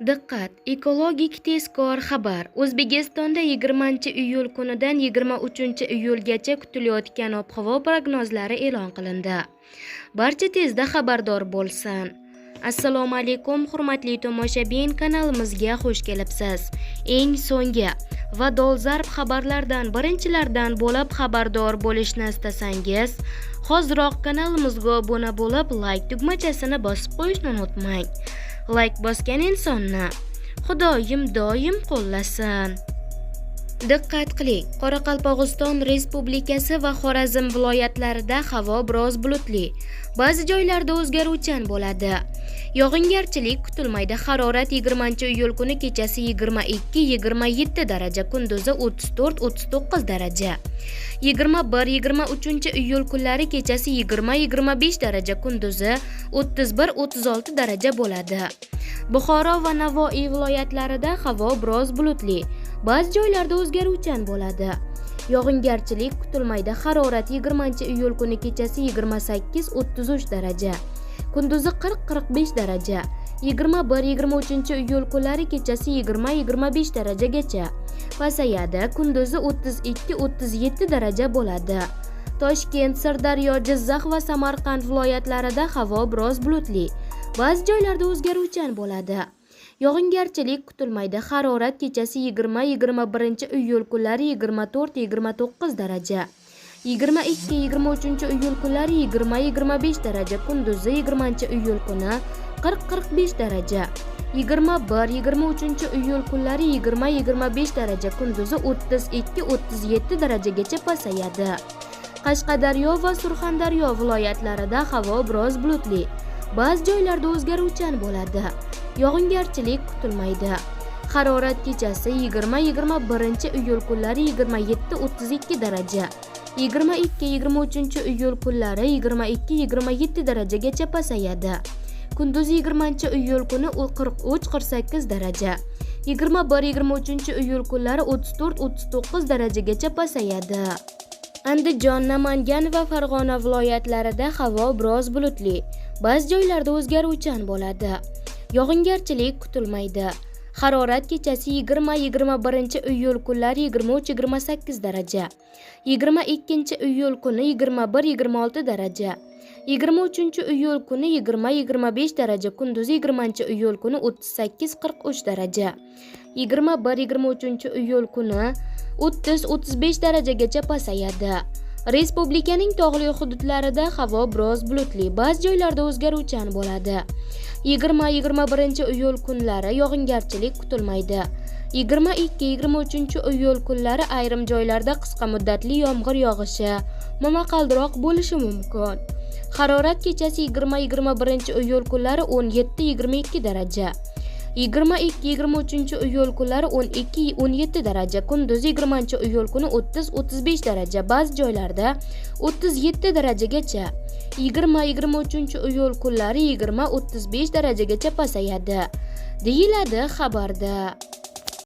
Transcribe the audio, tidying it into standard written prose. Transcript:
Diqqat! Ekologik tezkor xabar. O'zbekistonda 20-iyul kunidan 23-iyulgacha kutilayotgan ob-havo prognozlari e'lon qilindi. Barcha tezda xabardor bo'lsin. Assalomu alaykum, hurmatli tomoshabin, kanalimizga xush kelibsiz. Eng so'nggi va dolzarb xabarlardan birinchilardan bo'lib xabardor bo'lishni istasangiz, hoziroq kanalimizga obuna bo'lib, like tugmachasini bosib qo'yishni unutmang. Like bosgan insonni Xudoyim doim qo'llasin. Diqqat qiling. Qoraqalpog'iston Respublikasi va Xorazm viloyatlarida havo biroz bulutli. Ba'zi joylarda o'zgaruvchan bo'ladi. Yog'ingarchilik kutilmaydi. Harorat 20-iyul kuni kechasi 22-27 daraja, kunduzi 34-39 daraja. 21-23-iyul kunlari kechasi 20-25 daraja, kunduzi 31-36 daraja bo'ladi. Buxoro va Navoiy viloyatlarida havo biroz bulutli. Ba'zi joylarda o'zgaruvchan bo'ladi. Yog'ingarchilik kutilmaydi. Harorat 20-iyul kuni kechasi 28-33 daraja, kunduzi 40-45 daraja. 21-23-iyul kunlari kechasi 20-25 darajagacha pasayadi, kunduzi 32-37 daraja bo'ladi. Toshkent, Sirdaryo, Jizzax va Samarqand viloyatlarida havo biroz bulutli. Ba'zi joylarda o'zgaruvchan bo'ladi. Yog'ingarchilik kutilmaydi. Harorat kechasi 20-21-iyul kunlari 24-29 daraja. 22-23-iyul kunlari 20-25 daraja, kunduzi 20-iyul kuni 40-45 daraja. 21-23-iyul kunlari 20-25 daraja, kunduzi 32-37 darajagacha pasayadi. Qashqadaryo va Surxondaryo viloyatlarida havo biroz bulutli. Ba'zi joylarda o'zgaruvchan bo'ladi. Yog'ingarchilik kutilmaydi. Harorat kechasi 20-21-iyul kunlari 27-32 daraja. 22-23-iyul kunlari 22-27 darajagacha pasayadi. Kunduzi 20-iyul kuni 43-48 daraja. 21-23-iyul kunlari 34-39 darajagacha pasayadi. Andijon, Namangan va Farg'ona viloyatlarida havo biroz bulutli. Ba'zi joylarda o'zgaruvchan bo'ladi. Yog'ingarchilik kutilmaydi. Harorat kechasi 20-21-iyul kunlari 23-28 daraja. 22-iyul kuni 21-26 daraja. 23-iyul kuni 20-25 daraja, kunduzi 20-iyul kuni 38-43 daraja. 21-23-iyul kuni 30-35 darajagacha pasayadi. Respublikaning tog'li hududlarida havo biroz bulutli. Ba'zi joylarda o'zgaruvchan bo'ladi. 20-21-iyul kunlari yog'ingarchilik kutilmaydi. 22-23-iyul kunlari ayrim joylarda qisqa muddatli yomg'ir yog'ishi, momaqaldiroq bo'lishi mumkin. Harorat kechasi 20-21-iyul kunlari 17-22 daraja. 22-23-iyul kunlari 12-17 daraja, kunduzi 20-iyul kuni 30-35 daraja, ba'zi joylarda 37 darajagacha. 20-23-iyul kunlari 20-35 darajagacha pasayadi, deyiladi xabarda.